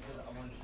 because I wanted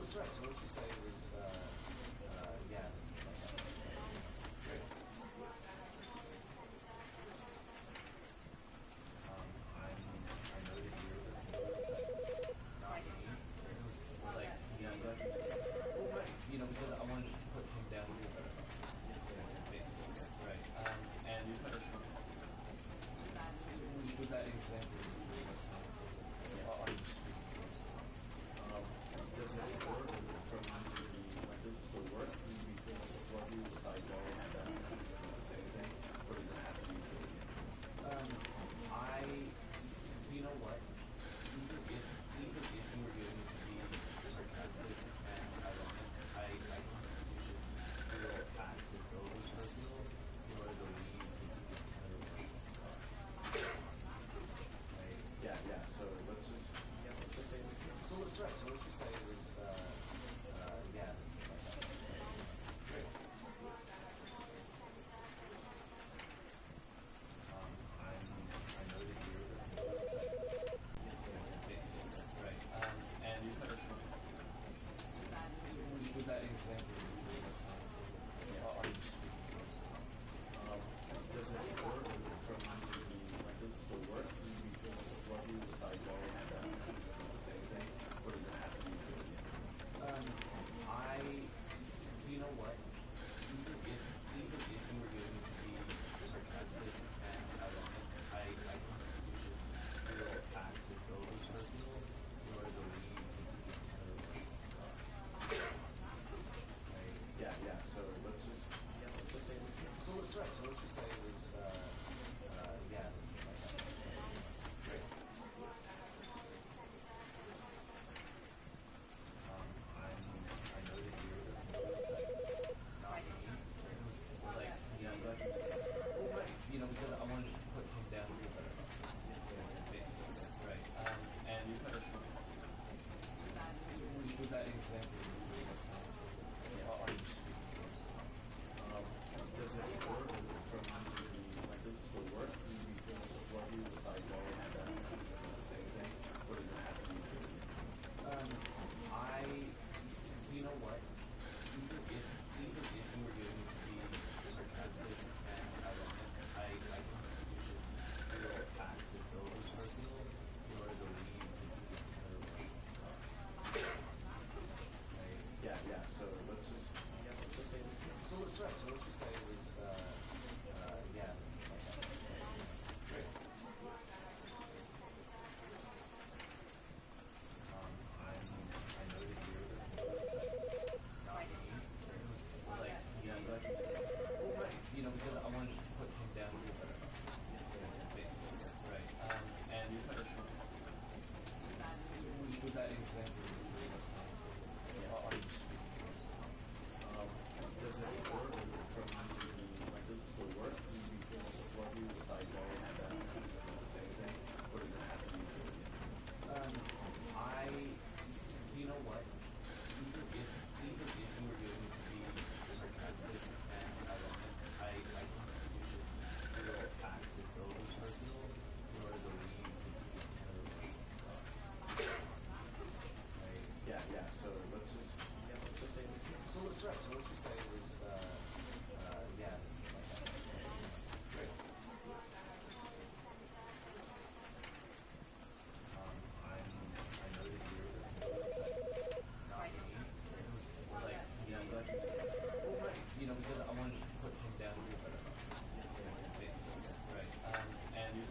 that's right. So what you say was, yeah. Great. I know that you're the sex, not me. This was like, yeah, but, well, right. Because I wanted to put him down with you. Basically, right. And with that example you gave us, on the streets, does it work from does it still work? Do we feel support you if I go and say anything? Or does it have to be you know what? Even if you were going to be sarcastic and ironic, I think you should still act as though it was personal in order to leave this kind of stuff. Right? Yeah. So let's just say this. So let's right. So what you say was, yeah. Great. I know that you're the sex, basically, right. And with that example you gave us, on the streets, does it work from does it still work? Do we feel support you if I go and say anything? Or does it have to be you know what? Even if you were going to be sarcastic and ironic, I think you should still act as though it was personal in order to leave this kind of stuff. Right? Yeah. So let's just say this. So let's right. So what you say was, yeah. Great. I know that you're the sex, not me. This was like, yeah, but, well, right. Because I wanted to put him down with you. Basically, right. And with that example you gave us, on the streets, does it work from does it still work? Do we feel support you if I go and say anything? Or does it have to be you know what? Even if you were going to be sarcastic and ironic, I think you should still act as though it was personal in order to leave this kind of stuff. Right? Yeah. So let's just say this. So let's right. So what you say was, yeah. Great. I know that you're the sex, not me. This was like, yeah, but, well, right. Because I wanted to put him down with you. Basically, right. And with that example you gave us, on the streets, does it work from does it still work? Do we feel support you if I go and say anything? Or does it have to be you know what? Even if you were going to be sarcastic and ironic, I think you should still act as though it was personal in order to leave this kind of stuff. Right? Yeah. So let's just say this. So let's right. So what you say was, yeah. Great. I know that you're the sex, not me. This was like, yeah, but, well, right. Because I wanted to put him down with you. Basically, right. And with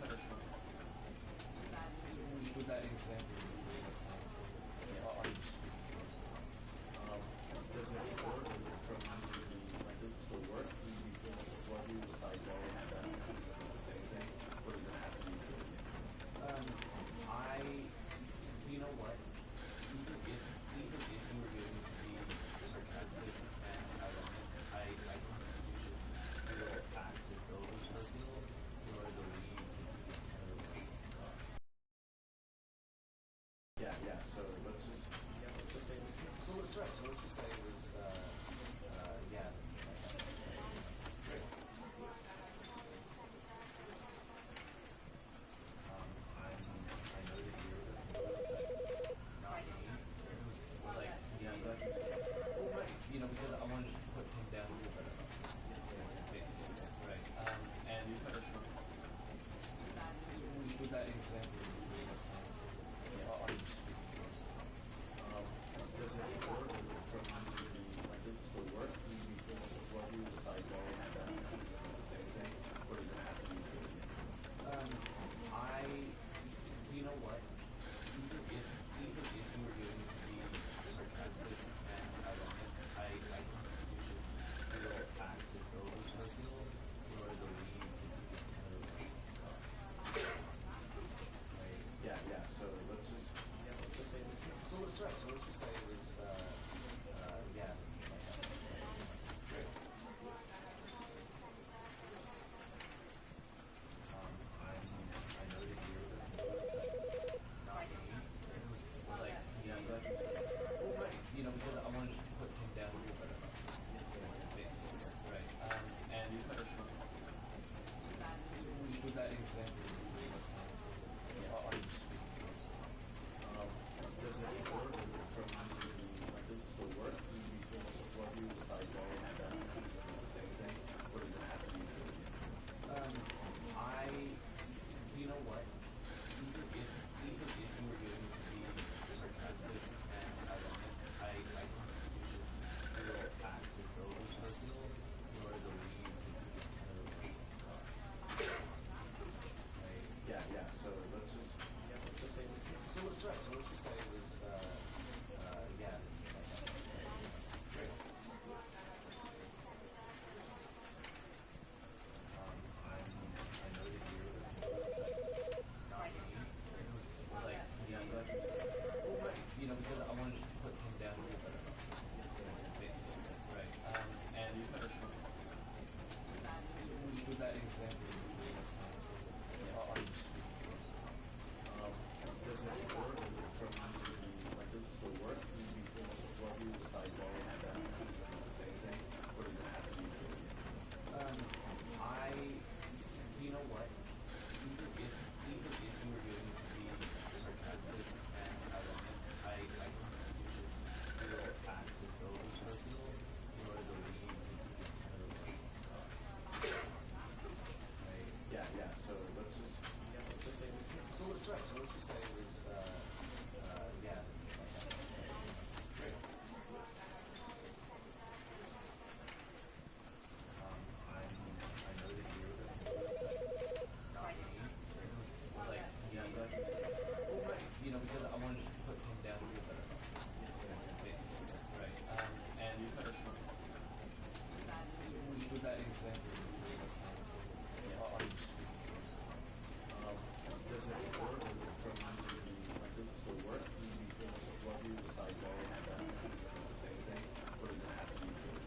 that example you gave us, on the streets, does it work from yeah. So let's just say this. So let's right. So let's just say it was yeah. Great. I know that you're not me, because it was like Yeah, but like you said, well, right. You know, because I wanted to put him down a little bit about this, basically, right? And you kind of spoke. with that example you gave us, on the streets. Does it work from like does it still work? Do you feel support you if I go and do the same thing, or does it have to be true? You know what? Even if you were going to be sarcastic and ironic, I think you should still act as though it was personal in order to leave this kind of stuff. Right? Yeah. So let's just say this. So let's right. So let's just say it was yeah. Great. I know that you're not me, because it was like Yeah, but like you said, well, right. You know, because I wanted to put him down a little bit about this, basically, right? And you kind of spoke. with that example you gave us, on the streets. Does it work from like does it still work? Do you feel support you if I go and do the same thing, or does it have to be true? You know what? Even if you were going to be sarcastic and ironic, I think you should still act as though it was personal in order to leave this kind of stuff. Right? Yeah. So let's just say this. So let's right. So let's just say it was yeah. Great. I know that you're not me, because it was like Yeah, but like you said, well, right. You know, because I wanted to put him down a little bit about this, basically, right? And you kind of spoke. with that example you gave us, on the streets. Does it work from like does it still work? Do you feel support you if I go and do the same thing, or does it have to be true?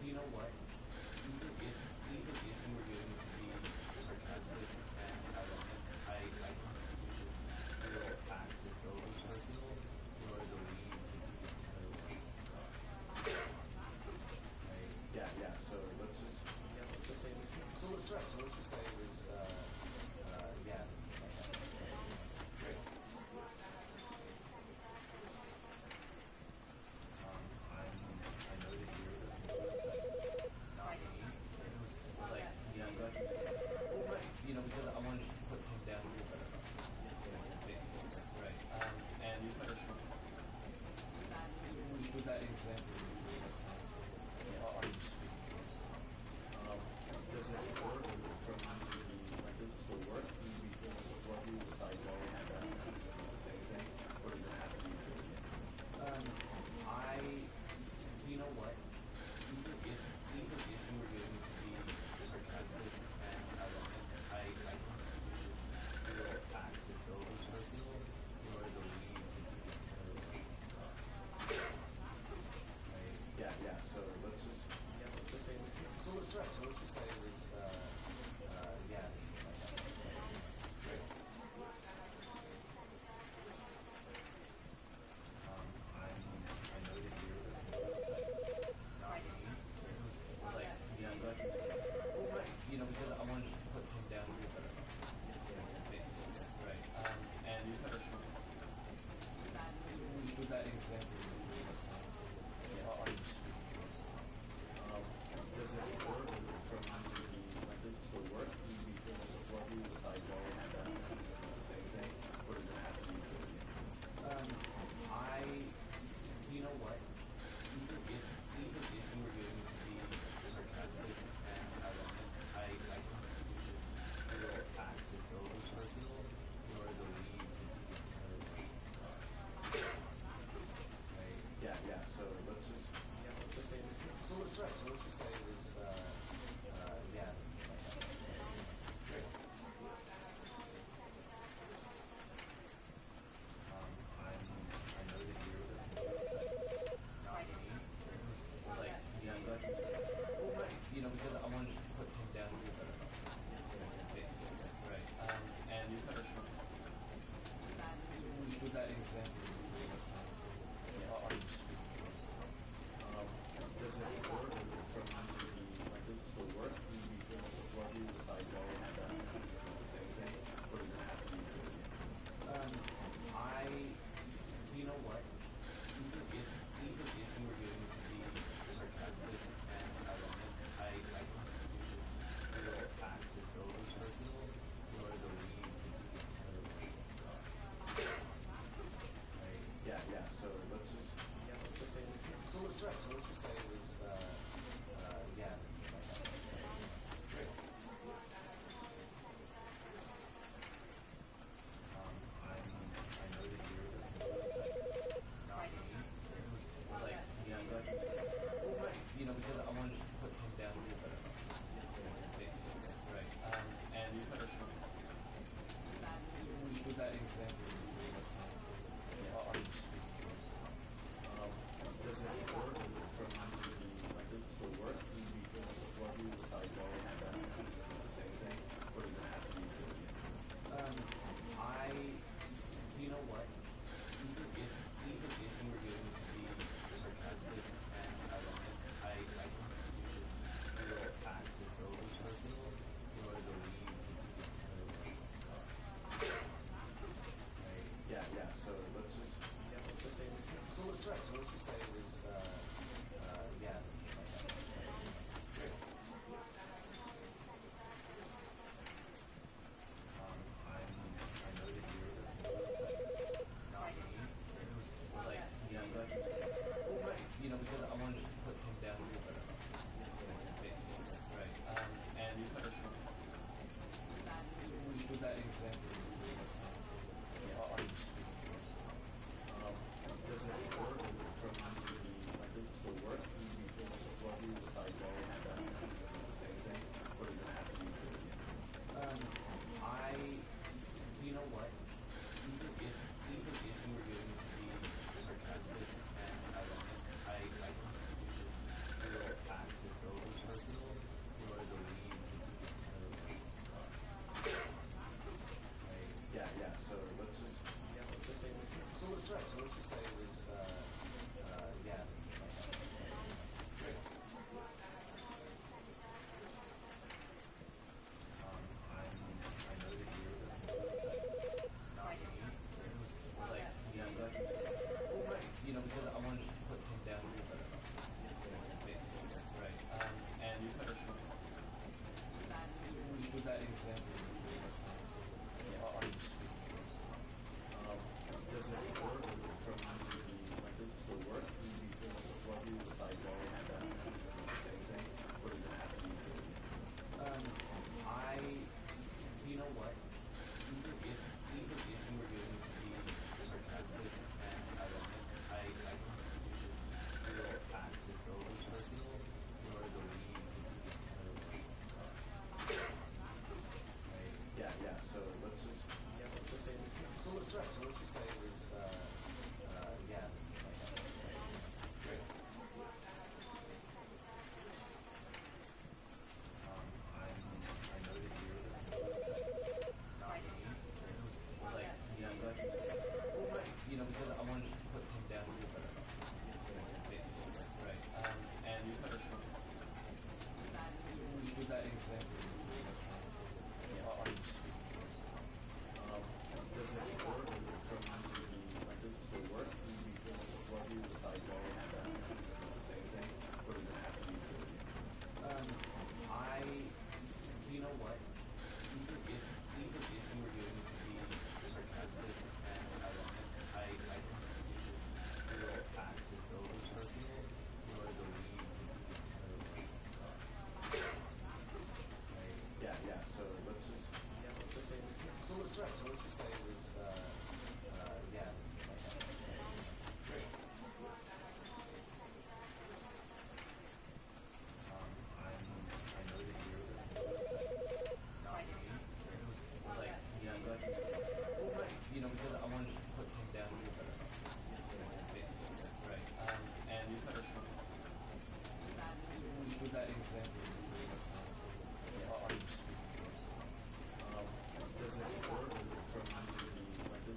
You know what? Even if you were going to be sarcastic and ironic, I think you should still act as though it was personal in order to leave this kind of stuff. Right? Yeah. So let's just say this. So let's right. So let's just say it was yeah. Great. I know that you're not me, because it was like Yeah, but like you said, well, right. You know, because I wanted to put him down a little bit about this, basically, right? And you kind of spoke. with that example you gave us, on the streets. Does it work from let's try. So let's just say it was, yeah. Great. I know that you're looking for the sex, not me. It was like, Yeah, but I can say well, right. You know, because I wanted to put him down a little better. Basically, right. And you kind of smell. was that an example of you being a son? Yeah. Are you speaking to me? Does it work from the, like, does it still work? Do you feel a support you if I go and choose to do the same thing? Or does it have to be doing it? You know what? Even if you were doing it to be sarcastic and ironic, I think you should still act as though it was personal in order to leave these kind of stuff. Right? Yeah. So let's just say this. So let's try. So let's just say it was, yeah. Great. I know that you're looking for the sex, not me. It was like, Yeah, but I can say well, right. You know, because I wanted to put him down a little better. Basically, right. And you kind of smell. was that an example of you being a son? Yeah. Are you speaking to me? Does it work from the, like, does it still work? Do you feel a support you if I go and choose to do the same thing? Or does it have to be doing it? You know what? Even if you were doing it to be sarcastic and ironic, I think you should still act as though it was personal in order to leave these kind of stuff. Right? Yeah. So let's just say this. So let's try. So let's just say it was, yeah. Great. I know that you're looking for the sex, not me. It was like, Yeah, but I can say well, right. You know, because I wanted to put him down a little better. Basically, right. And you kind of smell. was that an example of you being a son? Yeah. Are you speaking to me? Does it work from the, like, does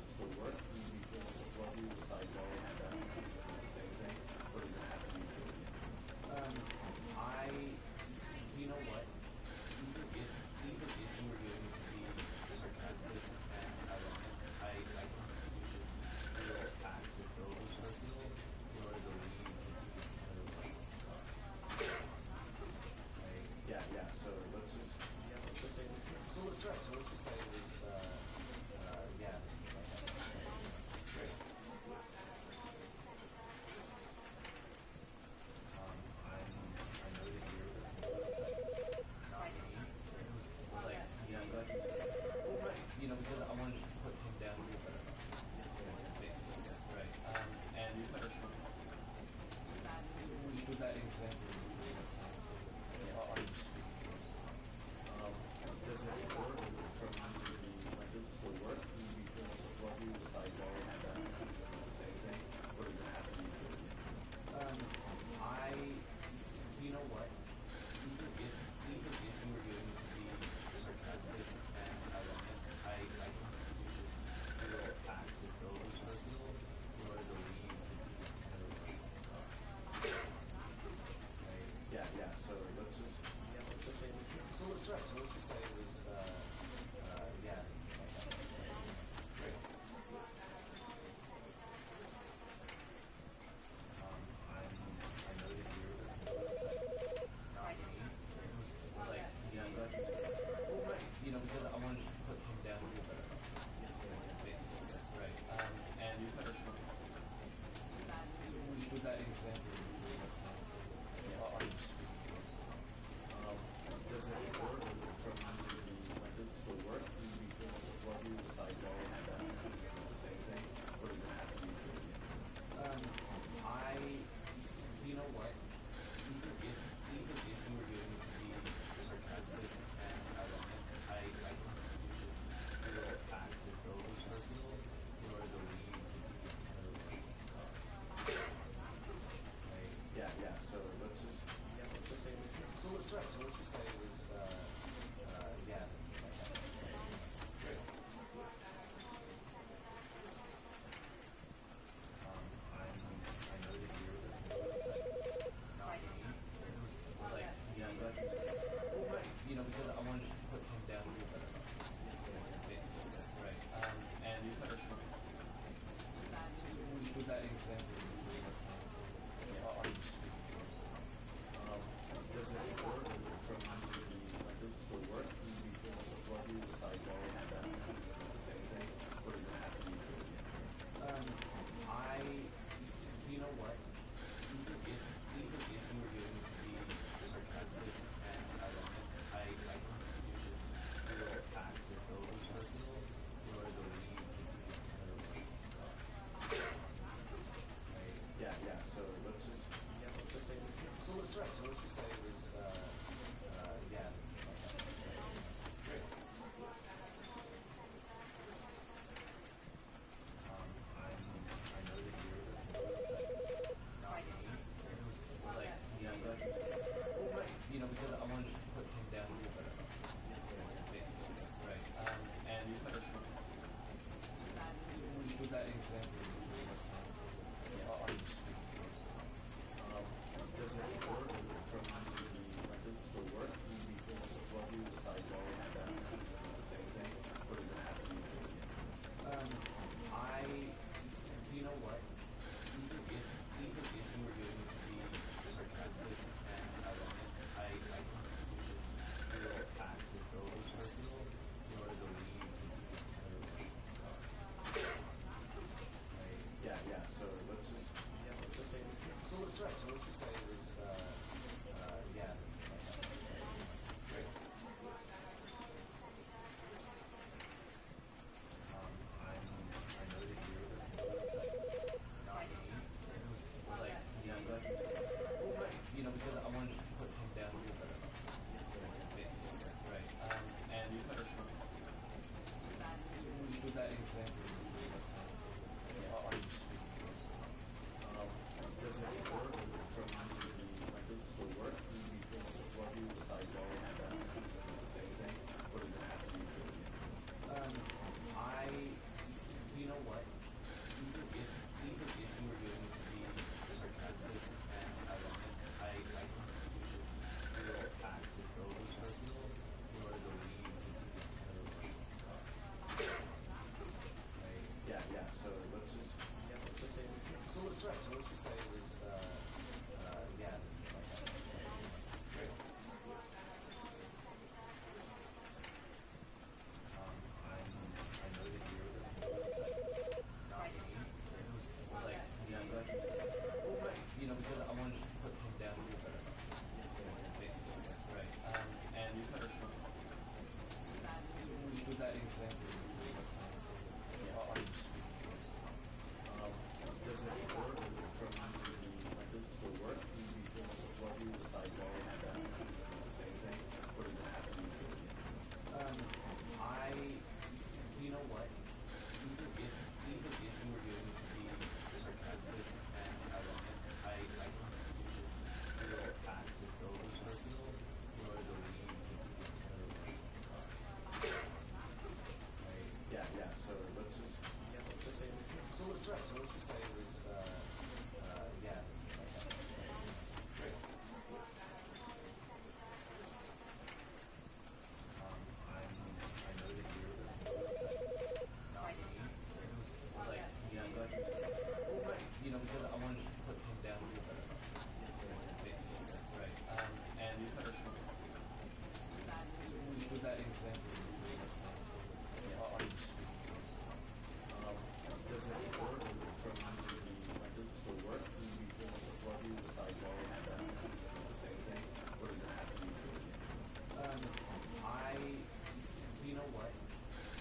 So let's just say So let's right. So let's just say it was yeah. Great. I know that you're not me. It was like yeah, I'm glad you said that. well, right. You know, because I wanted to put him down to a better level. Basically, right. And You kind of was that an example of on the streets? does it work from the like does it still work? Can we support you with like going and the same thing? Or does it have to be true? I, you know what?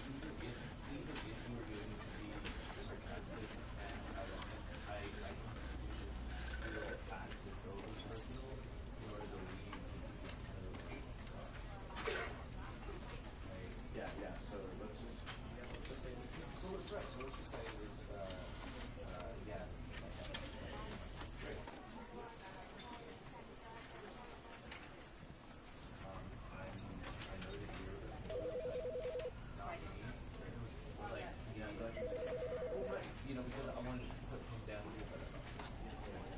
Even if you were going to be sarcastic and ironic, I think you should still act as though it was personal in order to leave this kind of stuff. Right? Yeah. So let's just say So let's right. So let's just say it was yeah. Great. I know that you're not me. It was like yeah, I'm glad you said that. well, right. You know, because I wanted to put him down to a better level.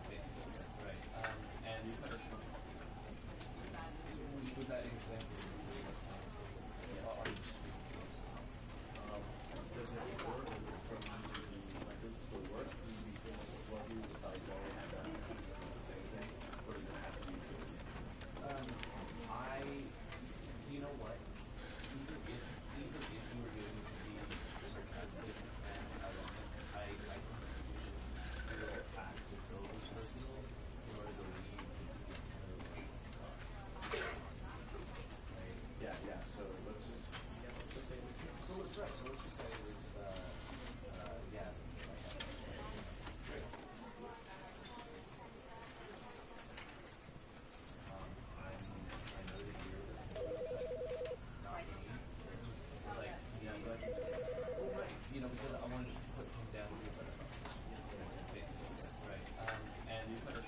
Basically, right. And You kind of was that an example of on the streets? does it work from the like does it still work? Can we support you with like going and the same thing? Or does it have to be true? I, you know what? Even if you were going to be sarcastic and ironic, I think you should still act as though it was personal in order to leave this kind of stuff. Right? Yeah. So let's just say So let's right. So let's just say it was yeah. Great. I know that you're not me. It was like yeah, I'm glad you said that. well, right. You know, because I wanted to put him down to a better level. Basically, right. And You kind of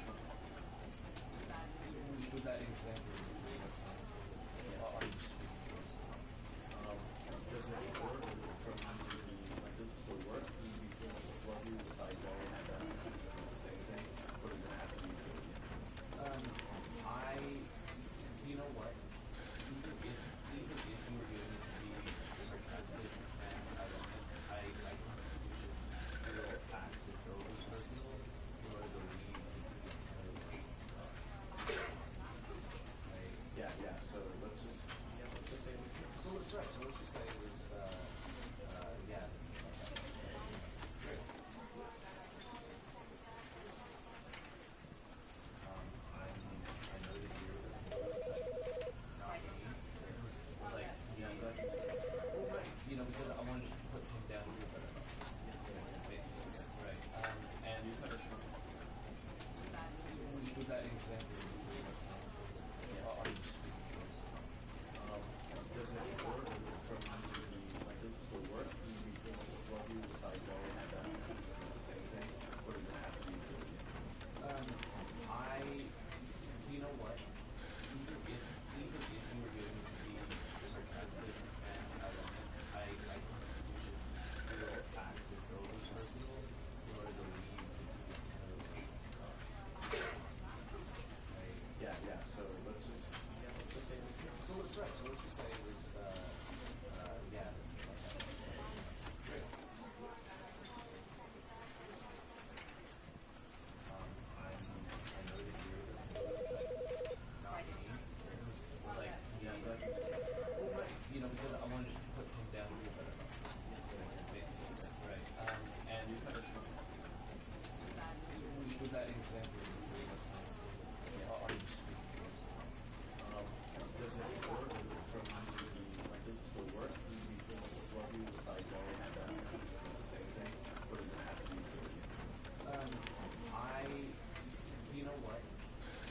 was that an example of on the streets? does it work from the like does it still work? Can we support you with like going and the same thing? Or does it have to be true? I, you know what? Even if you were going to be sarcastic and ironic, I think you should still act as though it was personal in order to leave this kind of stuff. Right? Yeah. So let's just say So let's right. So let's just say it was yeah. Great. I know that you're not me. It was like yeah. yeah, I'm glad you said that. Well, right. You know, because I wanted to put him down to a better level. Basically, right. And You kind of was that an example of on the streets? does it work from the like does it still work? Can we support you with like going and the same thing? Or does it have to be true? I, you know what? Even if you were going to be sarcastic and ironic, I think you should still act as though it was personal in order to leave this kind of stuff. Right? Yeah. So let's just say So let's right. So let's just say it was yeah. Great. I know that you're not me. It was like yeah, I'm glad you said that. well, right. You know, because I wanted to put him down to a better level. Basically, right. And You kind of was that an example of on the streets? does it work from the like does it still work? Can we support you with like going and the same thing? Or does it have to be true? I, you know what?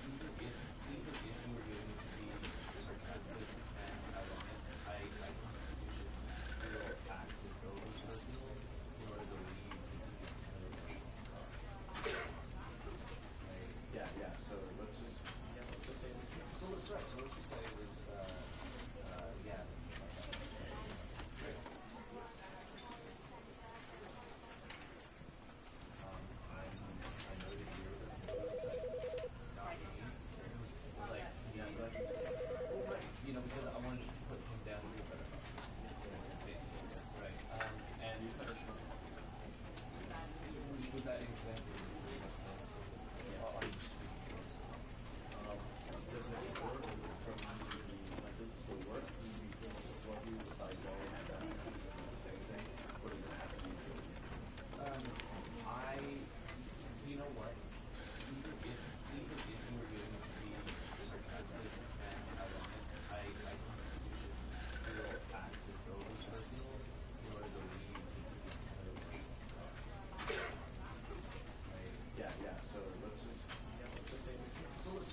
Even if you were going to be sarcastic and ironic, I think you should still act as though it was personal in order to leave this kind of stuff. Right? Yeah. So let's just say So let's right. So let's just say it was yeah. Great.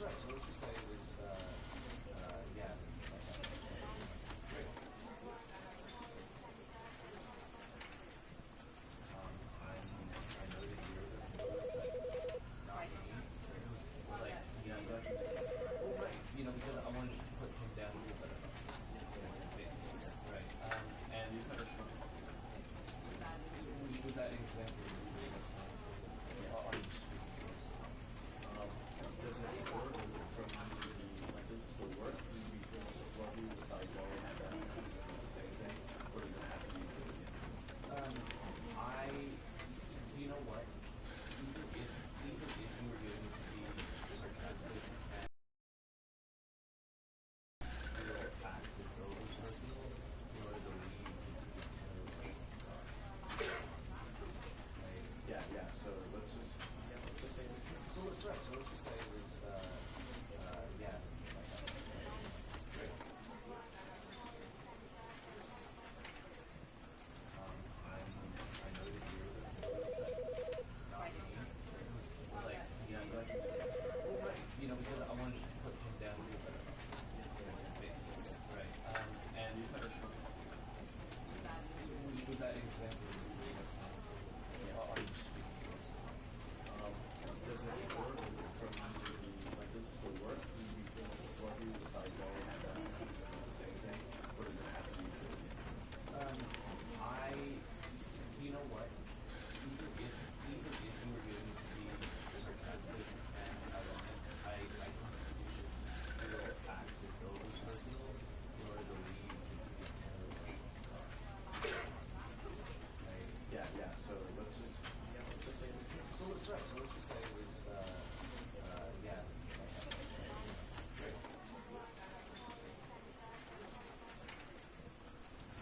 let's right. So let's just say it was, yeah. Great. I know that you're the publicist, not me. It was like, Yeah, I'm glad you said that. well, right. Because I wanted to put him down a little bit. Basically, right. And You've had a strong with that example, you gave us on the streets. does it work from does it still work? Can you be able to support you without going at that the same thing? Or does it have to be completely You know what? Even if you were going to be sarcastic and act as though it was personal, in order to leave this kind of stuff. Right? Yeah, so let's just say this. So let's right. So let's just say it was, yeah. Great. I know that you're the publicist, not me. It was like, Yeah, I'm glad you said that. well, right. Because I wanted to put him down a little bit. Basically, right. And You've had a strong with that example, you gave us on the streets. does it work from does it still work? Can you be able to support you without going at that the same thing? Or does it have to be completely You know what? Even if you were going to be sarcastic and ironic, I think you should still act as though it was personal in order to leave this kind of stuff. Right? Yeah, so let's just say this. So let's right. So let's just say it was, yeah. Great.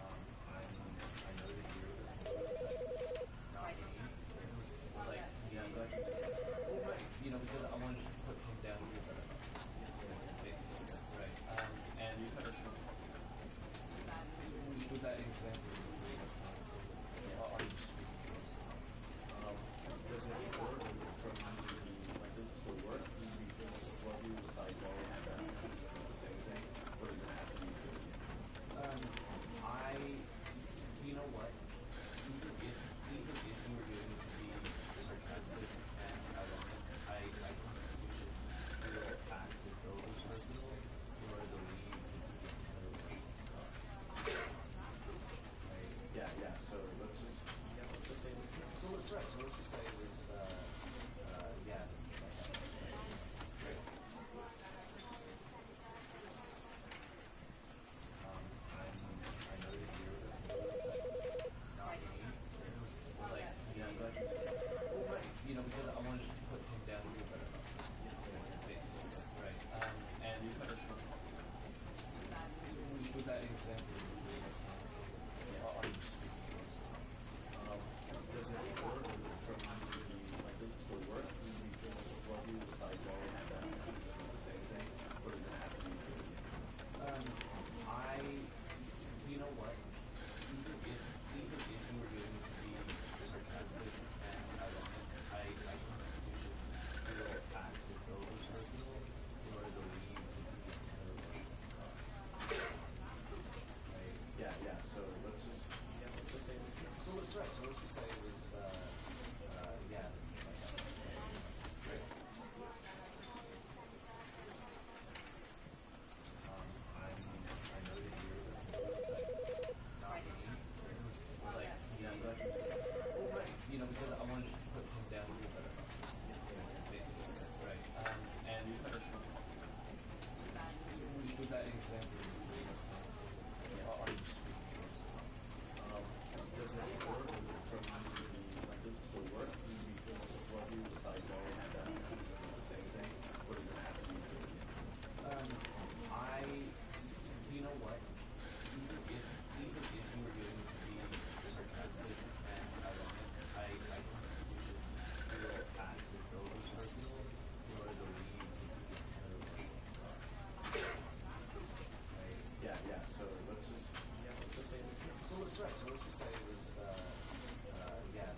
I know that you're the publicist, not me. It was like, Yeah, I'm glad you said that. well, right. Because I wanted to put him down a little bit. Basically, right. And You've had a strong with that example, you gave us on the streets. does it work from does it still work? Can you be able to support you without going at that the same thing? Or does it have to be completely You know what? Even if you were going to be sarcastic and ironic, I think you should still act as though it was personal in order to leave this kind of stuff. Right? Yeah, so let's just say this. So let's right. So let's just say it was, yeah. Great. I know that you're the publicist, not me. It was like, Yeah, I'm glad you said that. well, right. Because I wanted to put him down a little bit. Basically, right. And You've had a strong with that example, you gave us on the streets. does it work from does it still work? Can you be able to support you without going at that the same thing? Or does it have to be completely You know what? Even if you were going to be sarcastic and ironic, I think you should still act as though it was personal in order to leave this kind of stuff. Right? Yeah, so let's just say this. So let's right. So let's just say it was, yeah. Great. I know that you're the publicist, not me. It was like, Yeah, I'm glad you said that. well, right. Because I wanted to put him down a little bit. Basically, right. And You've had a strong with that example, you gave us on the streets. does it work from does it still work? Can you be able to support you without going at that the same thing? Or does it have to be completely You know what? Even if you were going to be sarcastic and ironic, I think you should still act as though it was personal in order to leave this kind of stuff. Right? Yeah, so let's just say this. So let's right. So let's just say it was, yeah.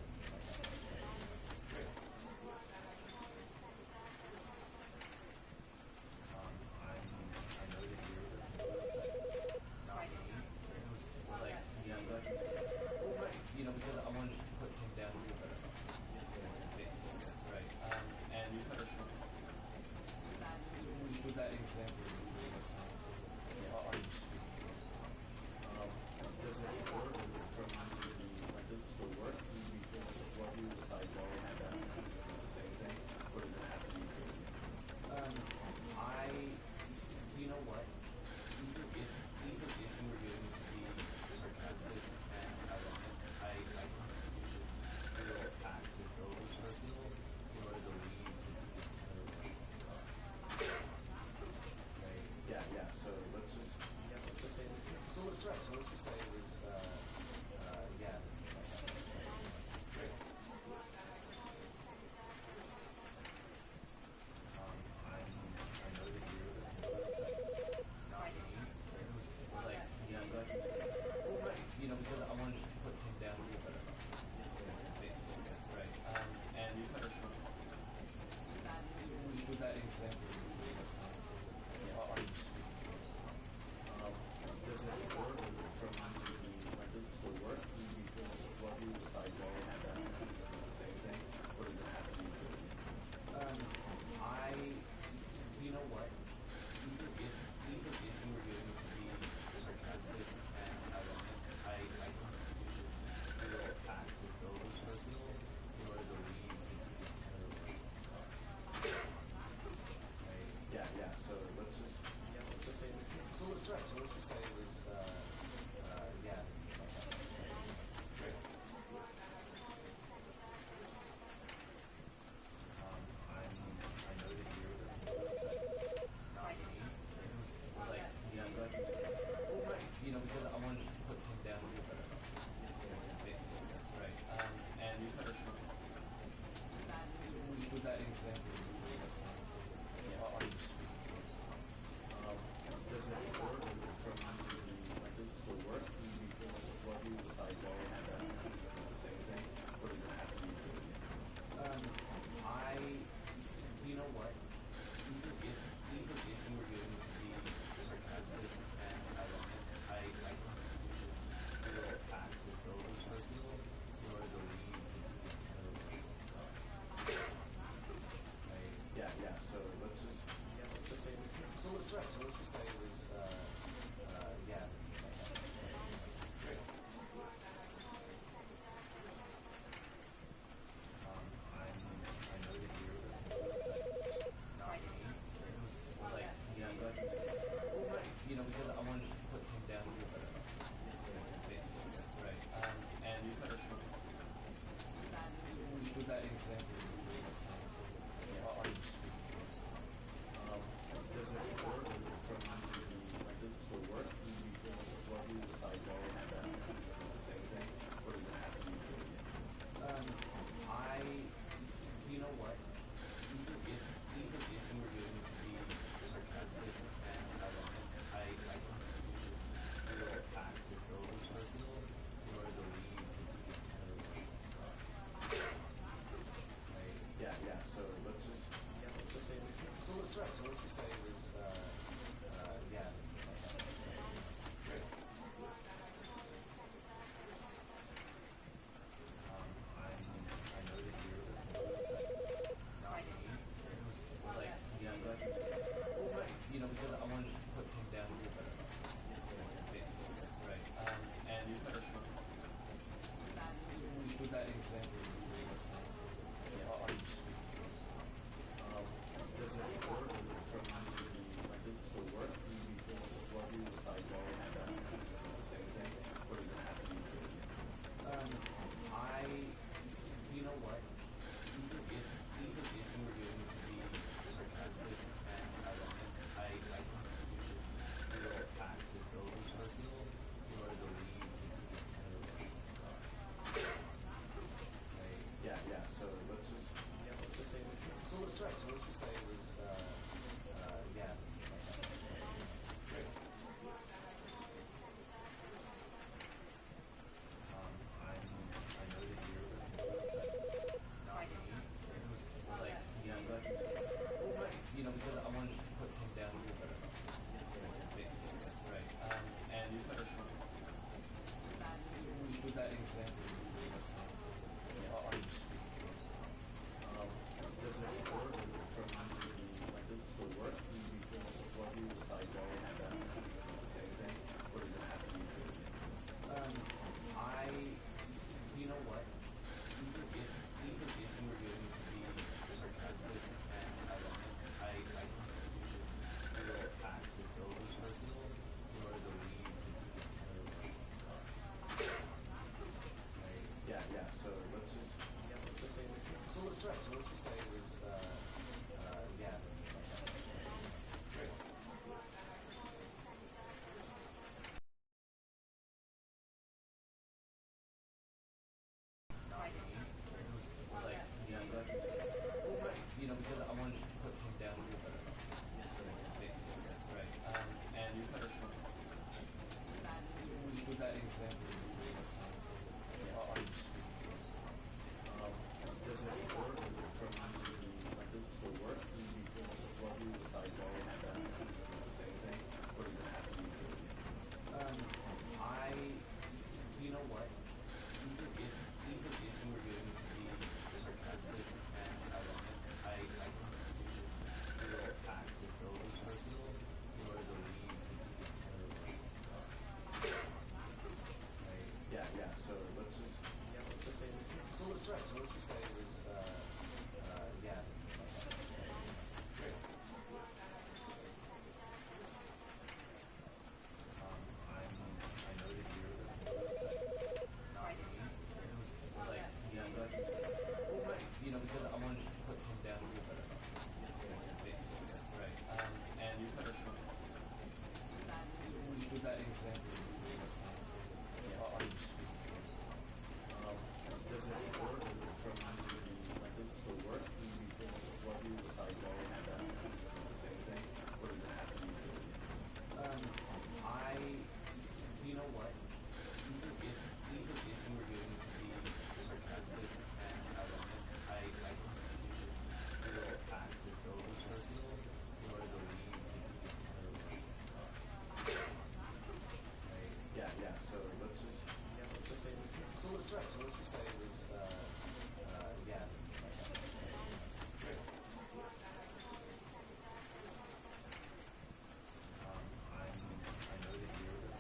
Great. down to a better basically, right? And You kind of with that example, you gave us are you streets? does it work from the like does it still work? Will you be able to support you if I go and do the same thing, or does it have to be paid? I, you know what? Even if you were going to be sarcastic and ironic, I think you should still act as though it was personal in order to leave this kind of stuff. Yeah, let's try. So let's just say it was, yeah. Great. Not me. Because it was like, Yeah, but I think so. well, right. You know, because I wanted to put him down a little better. Basically, right. And You kind of smell. was that an example of you doing the same thing? Yeah. On the streets? Does it work from the, like, does it still work? Can you be able to support you if I go and do the same thing? Or does it have to be utility? I, you know what? Even if you were going to be sarcastic and ironic, I think you should still act as though it was personal in order to leave the biggest kind of stuff. Right? Yeah. So let's just say this. So let's try. So let's just say it was, yeah. Great. I know that you're the not me. Because it was like, Yeah, but I think so. well, right. You know, because I wanted to put him down a little better. Basically, right. And You kind of smell. was that an example of you doing the same thing? Yeah. On the streets? Does it work from the, like, does it still work? Can you be able to support you if I go and do the same thing? Or does it have to be utility? I, you know what? Even if you were going to be sarcastic and ironic, I think you should still act as though it was personal in order to leave the biggest kind of stuff. Right? Yeah. So let's just say this. So let's try. So let's just say it was, yeah. Great. I know that you're the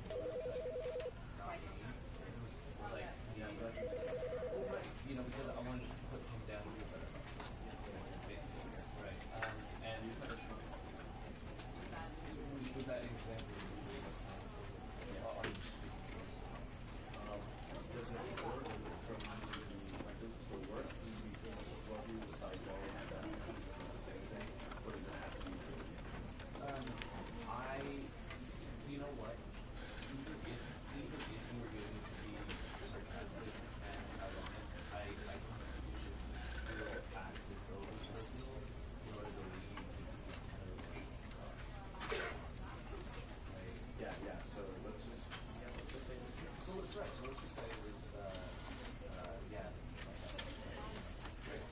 not me. Because it was like, Yeah, but I think so. well, right. You know, because I wanted to put him down a little better. Basically, right. And You kind of smell. was that an example of you doing the same thing? Yeah. On the streets? Does it work from the, like, does it still work? Can you be able to support you if I go and do the same thing? Or does it have to be utility? I, you know what? Even if you were going to be sarcastic and ironic, I think you should still act as though it was personal in order to leave the biggest kind of stuff. Right? Yeah. So let's just say this. So let's try. So let's just say it was, yeah. Great.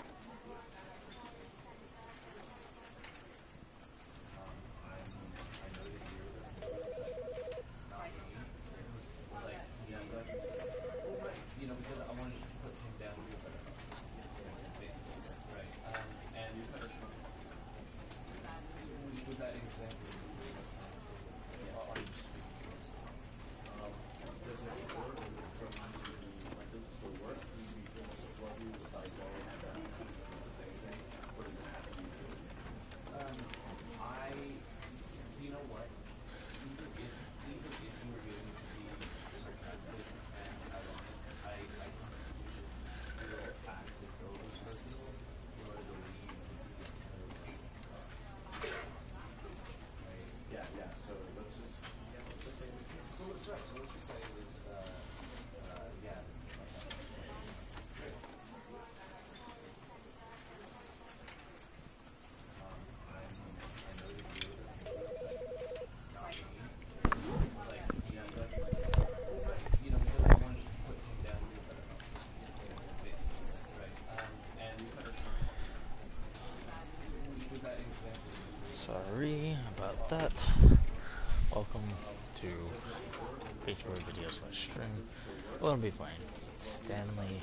I know that you're the not me. Because it was like, Yeah, but I think so. well, right. You know, because I wanted to put him down a little better. Basically, right. And You kind of smell. was that an example of you doing the same thing? On the streets? Does it work from the, like, does it still work? Can you be able to support you if I go and do the same thing? Or does it have to be utility? I, you know what? Even if you were going to be sarcastic and ironic, I think you should still act as though it was personal in order to leave the biggest kind of stuff. Right? Yeah. So let's just say this. So let's try. So let's just say it was, yeah. Great. I know that you're the not me. Like, Yeah, but I think so. well, right. You know, because I wanted to put him down a little better. Basically, right. And You kind of smell. was that an example of you doing the Sorry about that. Welcome to basically video slash stream. We're gonna be playing Stanley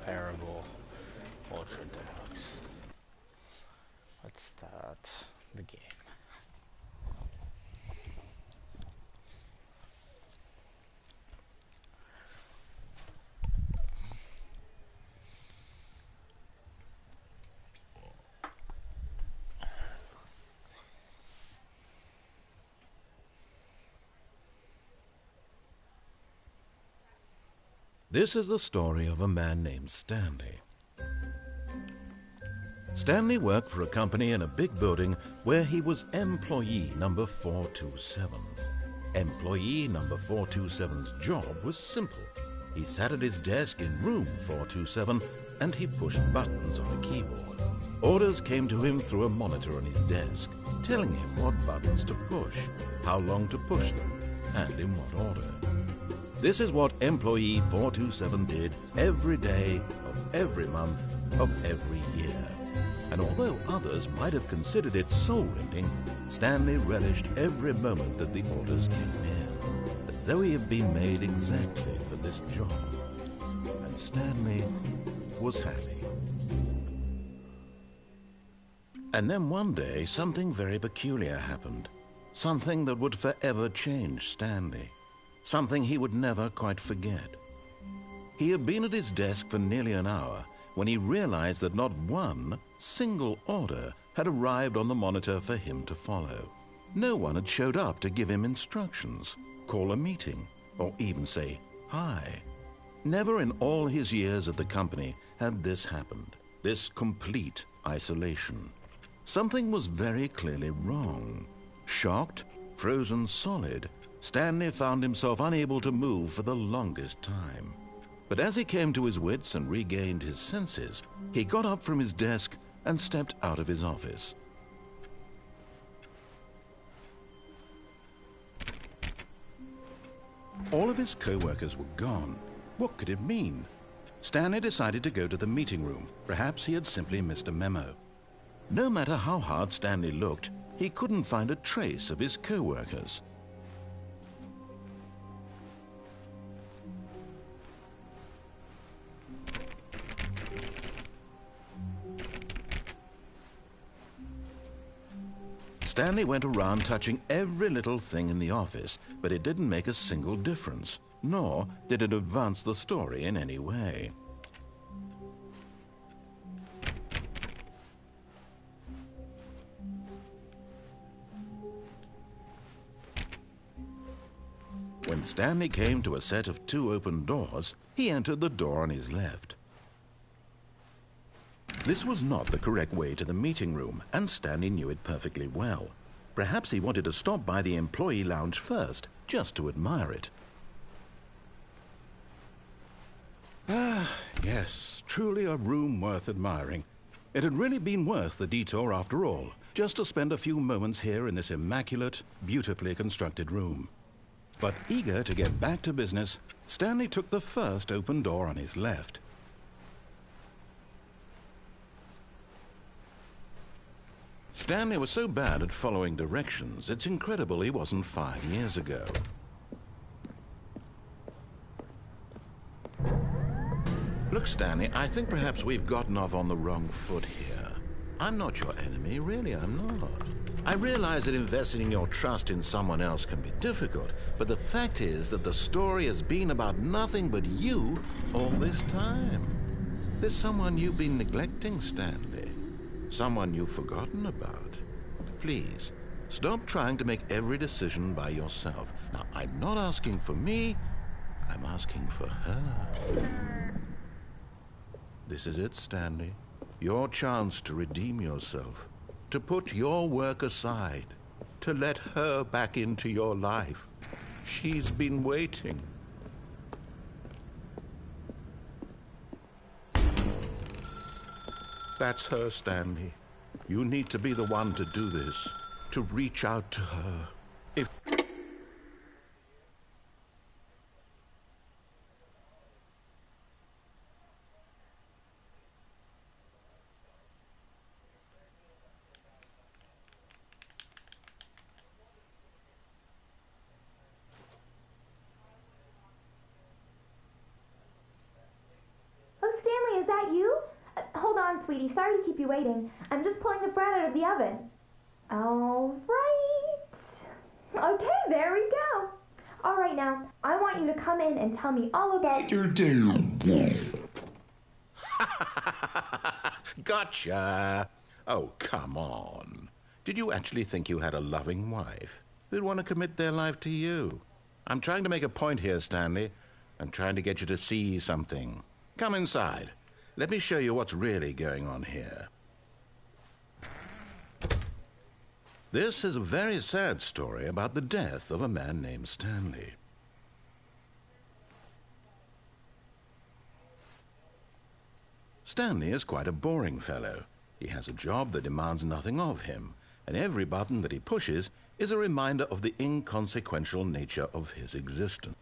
Parable Ultra Deluxe. Let's start the game. This is the story of a man named Stanley. Stanley worked for a company in a big building where he was employee number 427. Employee number 427's job was simple. He sat at his desk in room 427 and he pushed buttons on a keyboard. Orders came to him through a monitor on his desk, telling him what buttons to push, how long to push them, and in what order. This is what employee 427 did every day of every month of every year. And although others might have considered it soul-rending, Stanley relished every moment that the orders came in, as though he had been made exactly for this job. And Stanley was happy. And then one day, something very peculiar happened. Something that would forever change Stanley. Something he would never quite forget. He had been at his desk for nearly an hour when he realized that not one single order had arrived on the monitor for him to follow. No one had showed up to give him instructions, call a meeting, or even say hi. Never in all his years at the company had this happened, this complete isolation. Something was very clearly wrong. Shocked, frozen solid, Stanley found himself unable to move for the longest time. But as he came to his wits and regained his senses, he got up from his desk and stepped out of his office. All of his co-workers were gone. What could it mean? Stanley decided to go to the meeting room. Perhaps he had simply missed a memo. No matter how hard Stanley looked, he couldn't find a trace of his co-workers. Stanley went around touching every little thing in the office, but it didn't make a single difference, nor did it advance the story in any way. When Stanley came to a set of 2 open doors, he entered the door on his left. This was not the correct way to the meeting room, and Stanley knew it perfectly well. Perhaps he wanted to stop by the employee lounge first, just to admire it. Ah, yes, truly a room worth admiring. It had really been worth the detour after all, just to spend a few moments here in this immaculate, beautifully constructed room. But eager to get back to business, Stanley took the first open door on his left. Stanley was so bad at following directions, it's incredible he wasn't 5 years ago. Look, Stanley, I think perhaps we've gotten off on the wrong foot here. I'm not your enemy, really, I'm not. I realize that investing your trust in someone else can be difficult, but the fact is that the story has been about nothing but you all this time. There's someone you've been neglecting, Stanley. Someone you've forgotten about. Please, stop trying to make every decision by yourself. Now, I'm not asking for me, I'm asking for her. This is it, Stanley. Your chance to redeem yourself. To put your work aside. To let her back into your life. She's been waiting. That's her, Stanley. You need to be the one to do this. To reach out to her. If... Oh, Stanley, is that you? Hold on, sweetie. Sorry to keep you waiting. I'm just pulling the bread out of the oven. All right. Okay, there we go. All right, now, I want you to come in and tell me all about your day. Gotcha. Oh, come on. Did you actually think you had a loving wife who'd want to commit their life to you? I'm trying to make a point here, Stanley. I'm trying to get you to see something. Come inside. Let me show you what's really going on here. This is a very sad story about the death of a man named Stanley. Stanley is quite a boring fellow. He has a job that demands nothing of him, and every button that he pushes is a reminder of the inconsequential nature of his existence.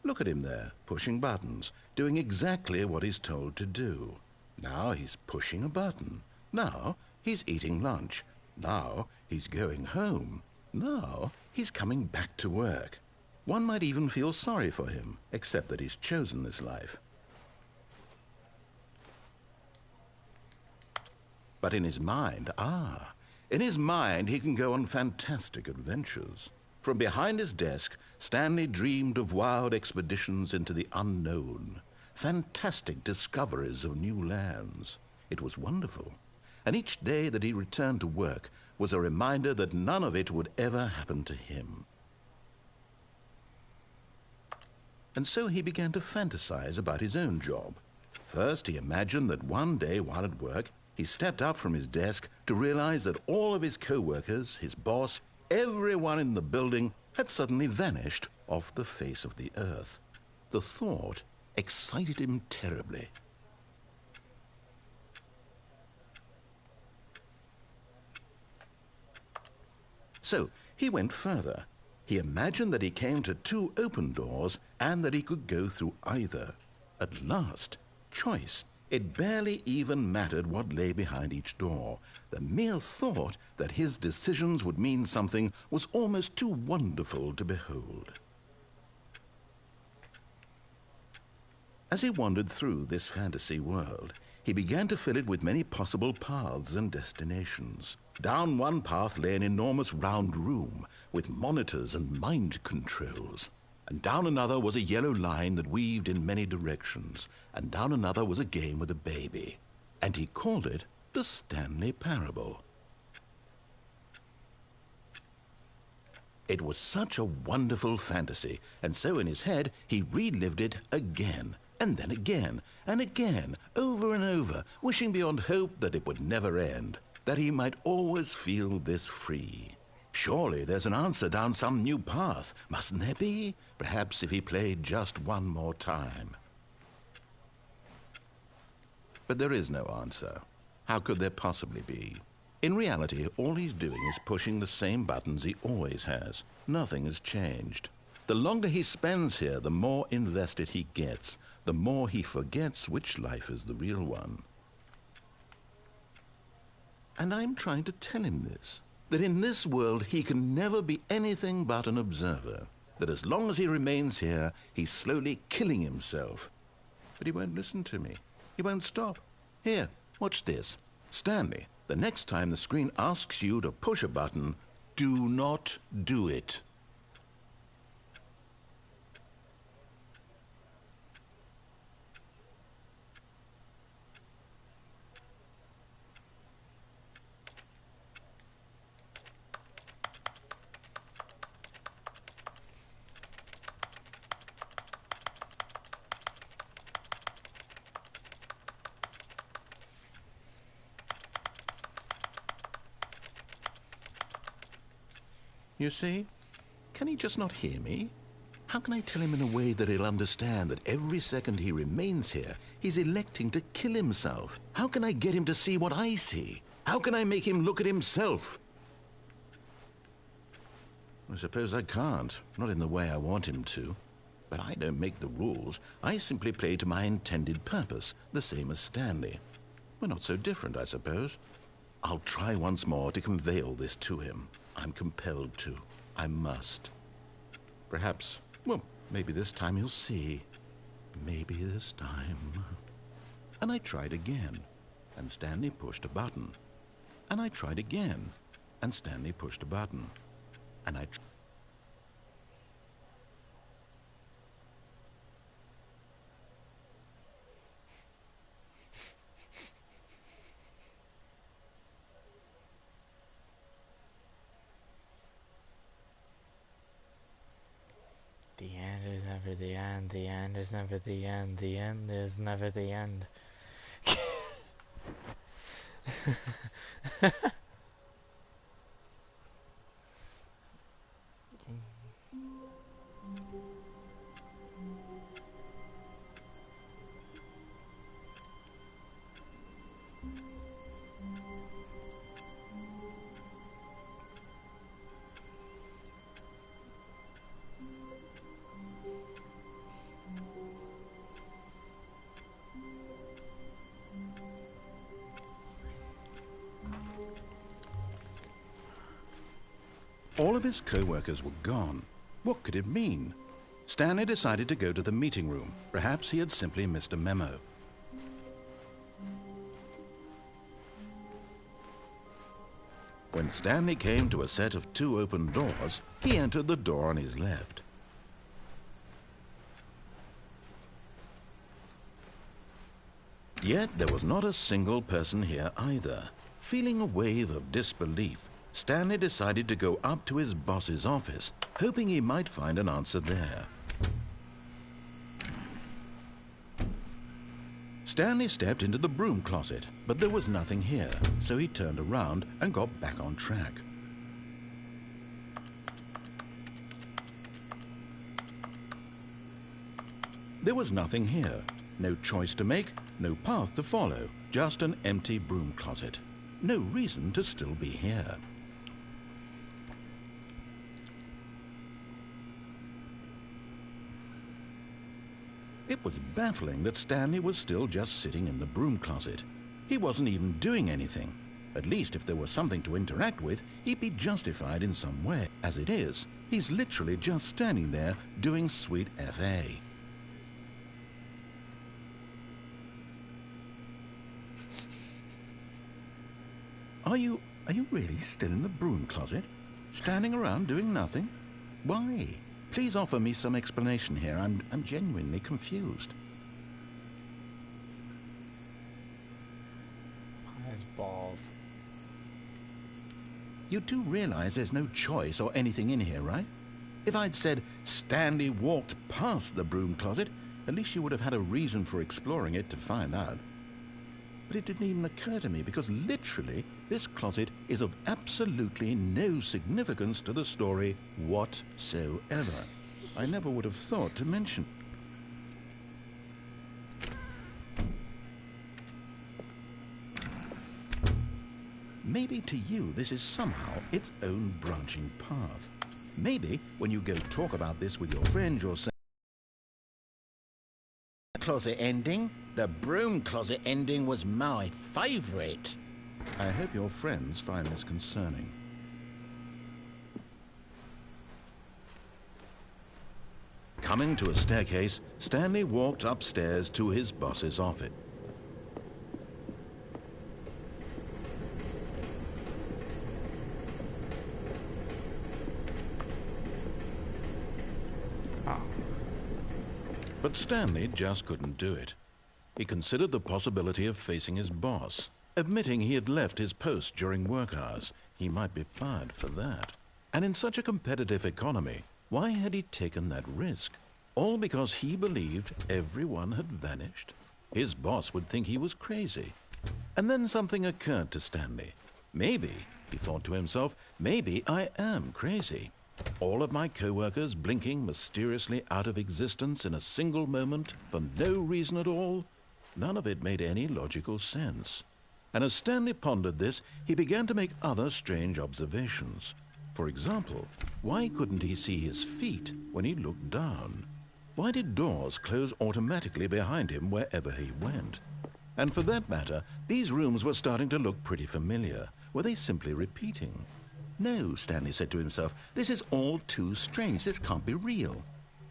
Look at him there, pushing buttons, doing exactly what he's told to do. Now he's pushing a button. Now he's eating lunch. Now he's going home. Now he's coming back to work. One might even feel sorry for him, except that he's chosen this life. But in his mind, in his mind he can go on fantastic adventures. From behind his desk, Stanley dreamed of wild expeditions into the unknown, fantastic discoveries of new lands. It was wonderful, and each day that he returned to work was a reminder that none of it would ever happen to him. And so he began to fantasize about his own job. First, he imagined that one day while at work, he stepped up from his desk to realize that all of his co-workers, his boss, everyone in the building had suddenly vanished off the face of the earth. The thought excited him terribly. So he went further. He imagined that he came to 2 open doors and that he could go through either. At last, choice. It barely even mattered what lay behind each door. The mere thought that his decisions would mean something was almost too wonderful to behold. As he wandered through this fantasy world, he began to fill it with many possible paths and destinations. Down one path lay an enormous round room with monitors and mind controls. And down another was a yellow line that weaved in many directions, and down another was a game with a baby. And he called it the Stanley Parable. It was such a wonderful fantasy, and so in his head he relived it again, and then again, and again, over and over, wishing beyond hope that it would never end, that he might always feel this free. Surely there's an answer down some new path, mustn't there be? Perhaps if he played just one more time. But there is no answer. How could there possibly be? In reality, all he's doing is pushing the same buttons he always has. Nothing has changed. The longer he spends here, the more invested he gets, the more he forgets which life is the real one. And I'm trying to tell him this. That in this world he can never be anything but an observer, that as long as he remains here, he's slowly killing himself. But he won't listen to me. He won't stop. Here, watch this. Stanley, the next time the screen asks you to push a button, do not do it. You see? Can he just not hear me? How can I tell him in a way that he'll understand that every second he remains here, he's electing to kill himself? How can I get him to see what I see? How can I make him look at himself? I suppose I can't, not in the way I want him to. But I don't make the rules. I simply play to my intended purpose, the same as Stanley. We're not so different, I suppose. I'll try once more to convey all this to him. I'm compelled to. I must. Perhaps, well, maybe this time he'll see. Maybe this time. And I tried again, and Stanley pushed a button. And I tried again, and Stanley pushed a button. And I The end is never the end, the end is never the end, the end is never the end. of his co-workers were gone. What could it mean? Stanley decided to go to the meeting room. Perhaps he had simply missed a memo. When Stanley came to a set of 2 open doors, he entered the door on his left. Yet there was not a single person here either. Feeling a wave of disbelief, Stanley decided to go up to his boss's office, hoping he might find an answer there. Stanley stepped into the broom closet, but there was nothing here, so he turned around and got back on track. There was nothing here. No choice to make, no path to follow, just an empty broom closet. No reason to still be here. It was baffling that Stanley was still just sitting in the broom closet. He wasn't even doing anything. At least if there was something to interact with, he'd be justified in some way. As it is, he's literally just standing there doing sweet FA. Are you really still in the broom closet? Standing around doing nothing? Why? Please offer me some explanation here. I'm genuinely confused. His balls. You do realize there's no choice or anything in here, right? If I'd said Stanley walked past the broom closet, at least you would have had a reason for exploring it to find out. But it didn't even occur to me because literally this closet is of absolutely no significance to the story whatsoever. I never would have thought to mention. Maybe to you this is somehow its own branching path. Maybe when you go talk about this with your friends you'll say, closet ending? The broom closet ending was my favorite. I hope your friends find this concerning. Coming to a staircase, Stanley walked upstairs to his boss's office. But Stanley just couldn't do it. He considered the possibility of facing his boss, admitting he had left his post during work hours. He might be fired for that. And in such a competitive economy, why had he taken that risk? All because he believed everyone had vanished? His boss would think he was crazy. And then something occurred to Stanley. Maybe, he thought to himself, maybe I am crazy. All of my co-workers blinking mysteriously out of existence in a single moment for no reason at all? None of it made any logical sense. And as Stanley pondered this, he began to make other strange observations. For example, why couldn't he see his feet when he looked down? Why did doors close automatically behind him wherever he went? And for that matter, these rooms were starting to look pretty familiar. Were they simply repeating? No, Stanley said to himself, this is all too strange. This can't be real.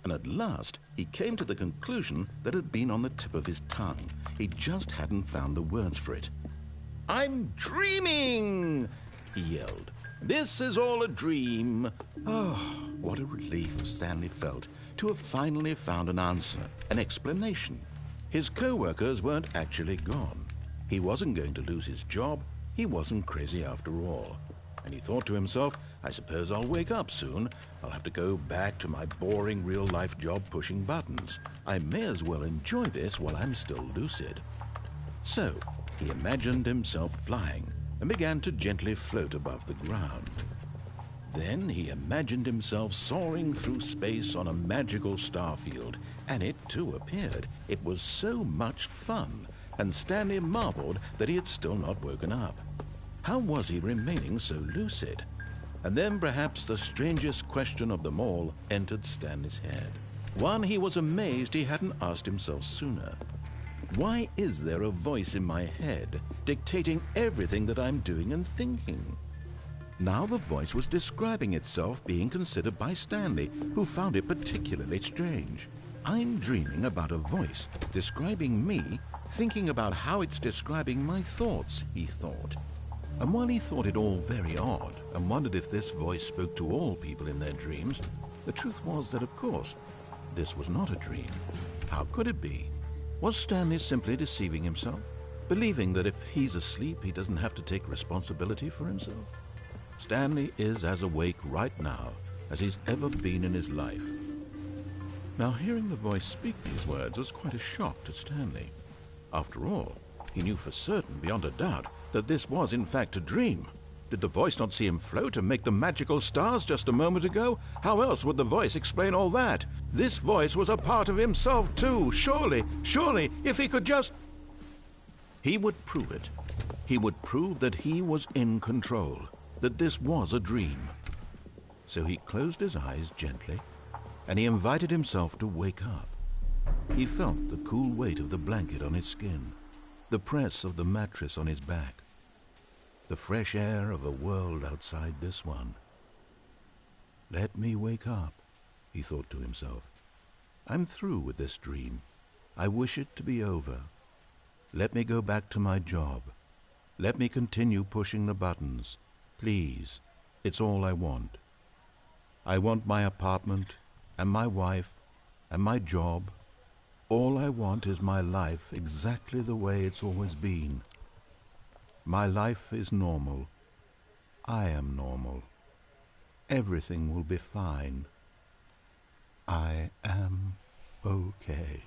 And at last, he came to the conclusion that had been on the tip of his tongue. He just hadn't found the words for it. I'm dreaming, he yelled. This is all a dream. Oh, what a relief Stanley felt to have finally found an answer, an explanation. His co-workers weren't actually gone. He wasn't going to lose his job. He wasn't crazy after all. And he thought to himself, I suppose I'll wake up soon. I'll have to go back to my boring real-life job pushing buttons. I may as well enjoy this while I'm still lucid. So, he imagined himself flying and began to gently float above the ground. Then he imagined himself soaring through space on a magical starfield, and it too appeared. It was so much fun, and Stanley marveled that he had still not woken up. How was he remaining so lucid? And then perhaps the strangest question of them all entered Stanley's head. One he was amazed he hadn't asked himself sooner. Why is there a voice in my head dictating everything that I'm doing and thinking? Now the voice was describing itself being considered by Stanley, who found it particularly strange. I'm dreaming about a voice describing me, thinking about how it's describing my thoughts, he thought. And while he thought it all very odd and wondered if this voice spoke to all people in their dreams, the truth was that, of course, this was not a dream. How could it be? Was Stanley simply deceiving himself, believing that if he's asleep, he doesn't have to take responsibility for himself? Stanley is as awake right now as he's ever been in his life. Now, hearing the voice speak these words was quite a shock to Stanley. After all, he knew for certain, beyond a doubt, that this was in fact a dream. Did the voice not see him float and make the magical stars just a moment ago? How else would the voice explain all that? This voice was a part of himself too. Surely, if he could just... He would prove it. He would prove that he was in control, that this was a dream. So he closed his eyes gently, and he invited himself to wake up. He felt the cool weight of the blanket on his skin, the press of the mattress on his back, the fresh air of a world outside this one. Let me wake up, he thought to himself. I'm through with this dream. I wish it to be over. Let me go back to my job. Let me continue pushing the buttons. Please, it's all I want. I want my apartment and my wife and my job. All I want is my life exactly the way it's always been. My life is normal. I am normal. Everything will be fine. I am okay.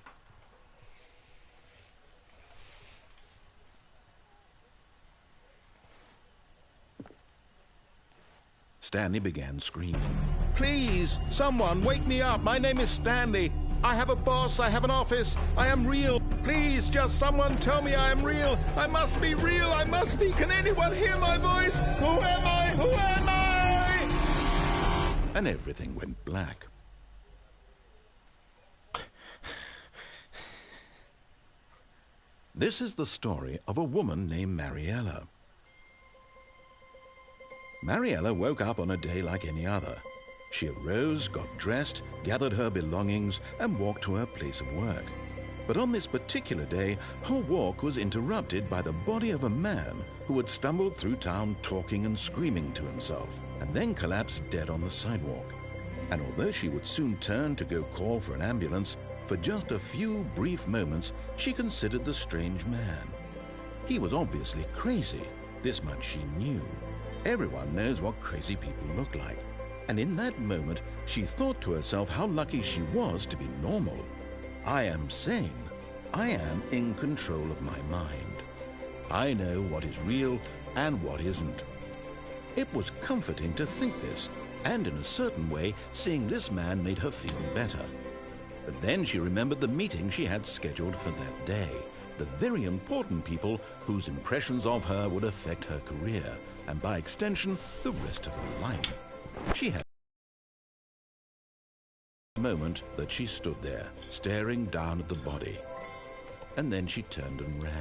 Stanley began screaming. Please, someone, wake me up. My name is Stanley. I have a boss. I have an office. I am real. Please, just someone tell me I am real. I must be real. I must be. Can anyone hear my voice? Who am I? Who am I? And everything went black. This is the story of a woman named Mariella. Mariella woke up on a day like any other. She arose, got dressed, gathered her belongings, and walked to her place of work. But on this particular day, her walk was interrupted by the body of a man who had stumbled through town talking and screaming to himself, and then collapsed dead on the sidewalk. And although she would soon turn to go call for an ambulance, for just a few brief moments, she considered the strange man. He was obviously crazy. This much she knew. Everyone knows what crazy people look like. And in that moment, she thought to herself how lucky she was to be normal. I am sane. I am in control of my mind. I know what is real and what isn't. It was comforting to think this, and in a certain way, seeing this man made her feel better. But then she remembered the meeting she had scheduled for that day, the very important people whose impressions of her would affect her career, and by extension, the rest of her life. She had a moment that she stood there, staring down at the body, and then she turned and ran.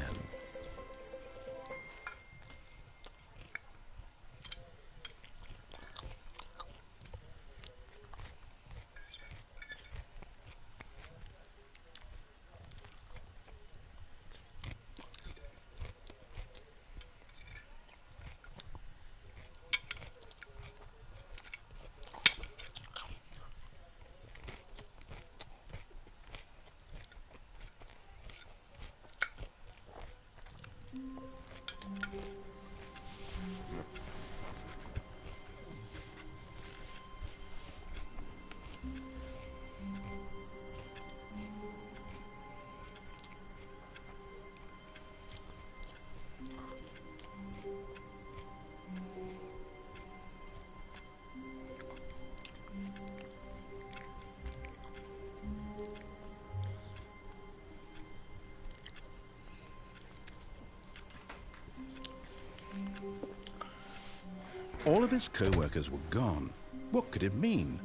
All of his co-workers were gone. What could it mean?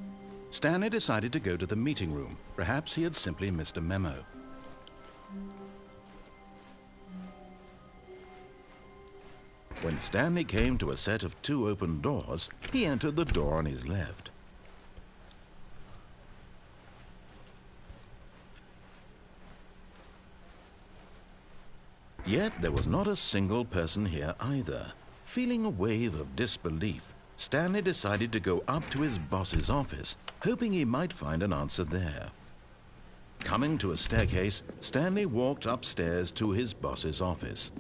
Stanley decided to go to the meeting room. Perhaps he had simply missed a memo. When Stanley came to a set of 2 open doors, he entered the door on his left. Yet there was not a single person here either. Feeling a wave of disbelief, Stanley decided to go up to his boss's office, hoping he might find an answer there. Coming to a staircase, Stanley walked upstairs to his boss's office.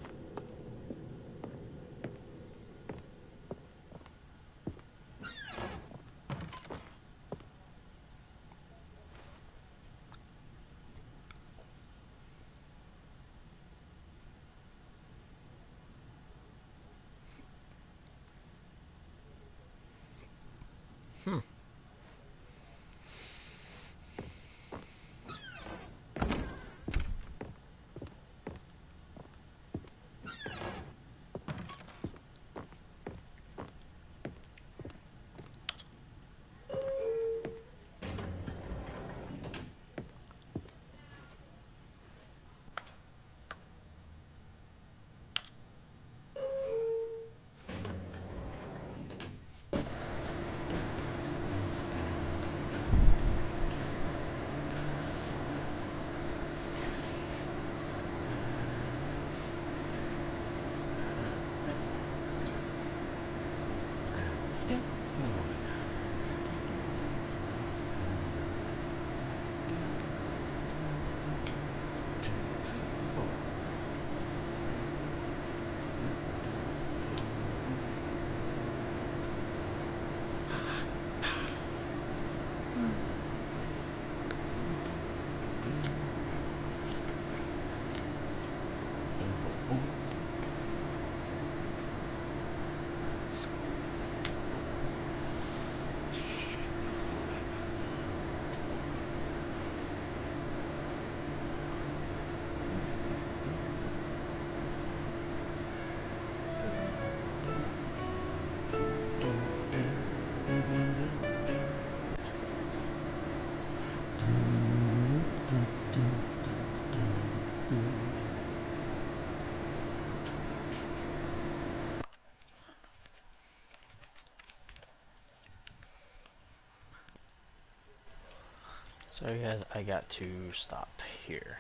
Sorry guys, I got to stop here.